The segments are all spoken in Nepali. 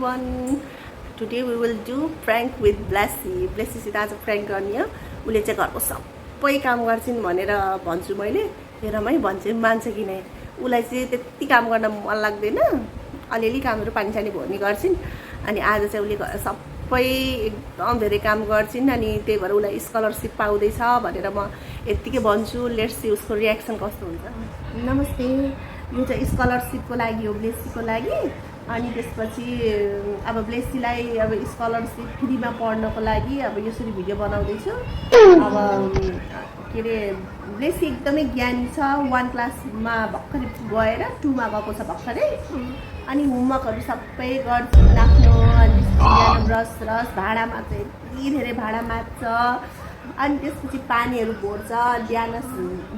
everyone. Today we will do prank with Blessy. Blessy आज prank गर्ने हो. उले चाहिँ घरको सबै काम गर्छिन् भनेर भन्छु मैले. हेरमै भन्छ मान्छ कि नै. उलाई चाहिँ त्यति काम गर्न मन लाग्दैन. अलिअलि कामहरु पानी भर्ने गर्छिन्. अनि आज चाहिँ उले सबै एकदम धेरै काम गर्छिन् अनि त्यही भएर उलाई स्कलरशिप पाउँदैछ भनेर म यतिकै भन्छु. लेट्स सी उसको रियाक्सन कस्तो हुन्छ. नमस्ते. यो चाहिँ स्कलरशिपको लागि हो, ब्लेसीको लागि. अनि त्यसपछि अब ब्लेसीलाई अब स्कलरशिप फ्रीमा पढ्नको लागि अब यसरी भिडियो बनाउँदैछु. अब के रे ब्लेसी एकदमै ज्ञानी छ. 1 क्लासमा भर्खरै गएर 2 मा गएको छ भर्खरै. अनि होमवर्कहरू सबै गर्छ आफ्नो. अनि ब्रस भाँडामा चाहिँ यति धेरै भाँडा माझ्छ. अनि त्यसपछि पानीहरू भर्छ.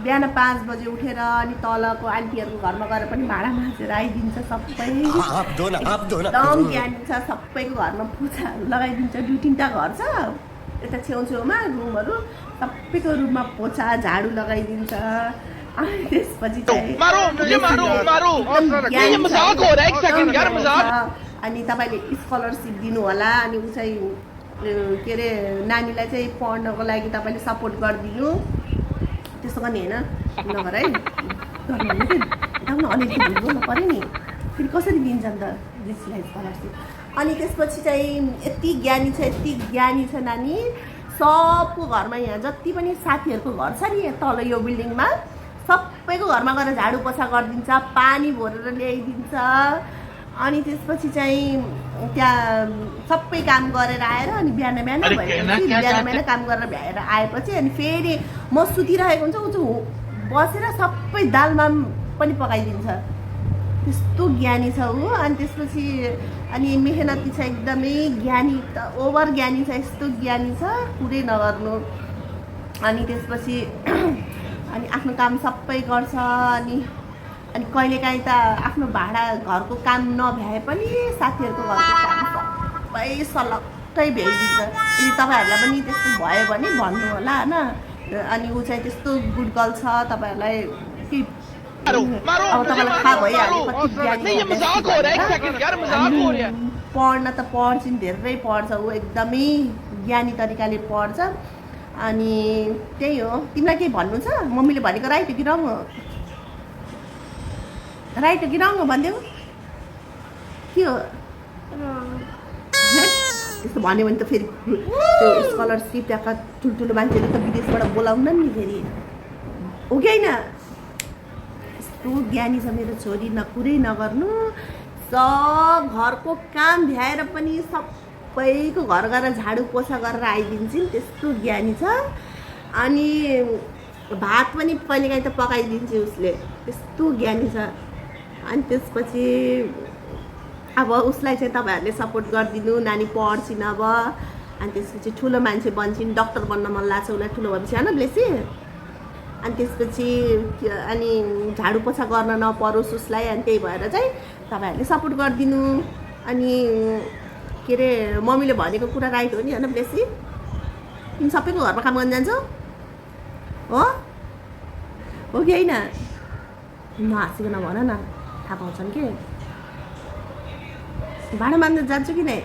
बिहान 5 बजे उठेर अनि तलको आन्टीहरूको घरमा गएर पनि भाँडा माझेर आइदिन्छ. सबै एकदम ज्ञानी छ. सबैको घरमा पोछाहरू लगाइदिन्छ. 2-3टा घर छ यता छेउछेउमा रुमहरू. सबैको रुममा पोछा झाडु लगाइदिन्छ. अनि त्यसपछि चाहिँ अनि तपाईँले स्कलरसिप दिनु होला. अनि ऊ चाहिँ के अरे नानीलाई चाहिँ पढ्नको लागि तपाईँले सपोर्ट गरिदिनु. त्यस्तो गर्ने होइन नगर है. अलिकति बोल्नु पऱ्यो नि. फेरि कसरी दिन्छ नि त ब्लेसीलाई स्कलरसिप. अनि त्यसपछि चाहिँ यति ज्ञानी छ नानी. सबको घरमा यहाँ जति पनि साथीहरूको घर छ नि तल यो बिल्डिङमा सबैको घरमा गएर झाडु पोछा गरिदिन्छ. पानी भरेर ल्याइदिन्छ. अनि त्यसपछि चाहिँ त्यहाँ सबै काम गरेर आएर अनि बिहान काम गरेर भ्याएर आएपछि अनि फेरि म सुतिरहेको हुन्छ ऊ चाहिँ बसेर सबै दालमा पनि पकाइदिन्छ. त्यस्तो ज्ञानी छ ऊ. अनि त्यसपछि अनि मेहनती छ एकदमै ज्ञानी त ओभर ज्ञानी छ. यस्तो ज्ञानी छ कुरै नगर्नु. अनि त्यसपछि अनि आफ्नो काम सबै गर्छ. अनि कहिलेकाहीँ त आफ्नो भाडा घरको काम नभ्याए पनि साथीहरूको घरको काम सबै सलक्कै भ्याइदिन्छ. यदि तपाईँहरूलाई पनि त्यस्तो भयो भने भन्नु होला होइन. अनि ऊ चाहिँ त्यस्तो गुड गर्ल छ. तपाईँहरूलाई के अब तपाईँलाई थाहा भइहाल्यो कति ज्ञानी. पढ्न त पढ्छिन्, धेरै पढ्छ ऊ. एकदमै ज्ञानी तरिकाले पढ्छ. अनि त्यही हो. तिमीलाई केही भन्नु छ? मम्मीले भनेको राइट हो कि रङ हो? राइट हो कि रङ हो भनिदेऊ. के हो त्यस्तो भन्यो भने त फेरि त्यो स्कलरसिप त्यहाँका ठुल्ठुलो मान्छेले त विदेशबाट बोलाउन नि फेरि हो कि होइन. यस्तो ज्ञानी छ मेरो छोरी. कुरै नगर्नु. सब घरको काम भ्याएर पनि सबैको घर गएर झाडु पोछा गरेर आइदिन्छन्. त्यस्तो ज्ञानी छ. अनि भात पनि कहिलेकाहीँ त पकाइदिन्छ उसले. त्यस्तो ज्ञानी छ. अनि त्यसपछि अब उसलाई चाहिँ तपाईँहरूले सपोर्ट गरिदिनु. नानी पढ्छिन् अब. अनि त्यसपछि ठुलो मान्छे बन्छन्. डक्टर बन्न मन लाग्छ उसलाई ठुलो भएपछि होइन ब्लेसी. अनि त्यसपछि अनि झाडु पोछा गर्न नपरोस् उसलाई. अनि त्यही भएर चाहिँ तपाईँहरूले सपोर्ट गरिदिनु. अनि के अरे मम्मीले भनेको कुरा राइट हो नि होइन ब्लेसी? तिमी सबैको घरमा काम गर्न जान्छौ हो कि होइन? नहाँसिकन भन न. थाहा पाउँछन् कि भाडा मान्न जान्छु कि नै?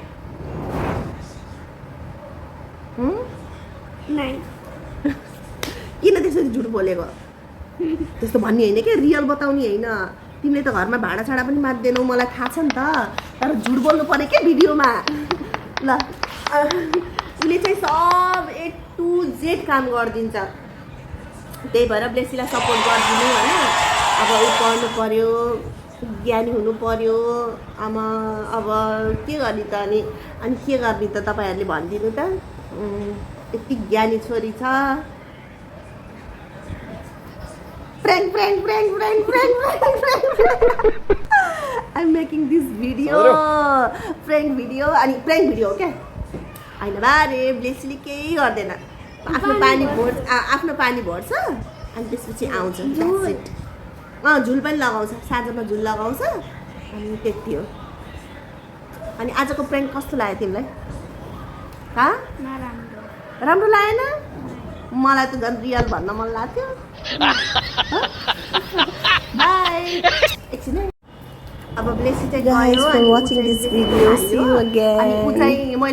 किन त्यसरी झुट बोलेको? त्यस्तो भन्ने होइन कि रियल बताउने होइन. तिमीले त घरमा भाँडाछाडा पनि मान्दैनौ मलाई थाहा छ नि त. तर झुट बोल्नु पऱ्यो क्या भिडियोमा. ल उसले चाहिँ सब A to Z काम गरिदिन्छ. त्यही भएर ब्लेसीलाई सपोर्ट गरिदिनु होइन. अब ऊ पढ्नु पऱ्यो, ज्ञानी हुनु पऱ्यो. आमा अब के गर्ने त? अनि के गर्ने त तपाईँहरूले भनिदिनु त. यति ज्ञानी छोरी छ. Prank. I'm making this video. Prank video. अनि prank video हो क्या? होइन बारे ब्लेसीले केही गर्दैन. आफ्नो पानी भर्छ. अनि त्यसपछि आउँछ. झुल पनि लगाउँछ. साँझमा झुल लगाउँछ. अनि त्यति हो. अनि आजको प्र्याङ्क कस्तो लाग्यो तिमीलाई? राम्रो लागेन? मलाई त झन् रियल भन्न मन लाग्थ्यो. बाई. एकछिन है. अब ब्लेसी चाहिँ Guys, गयो for अनि ऊ watching चाहिँ this ब्लेसी video. खायो। See you अनि ऊ again. चाहिँ मैले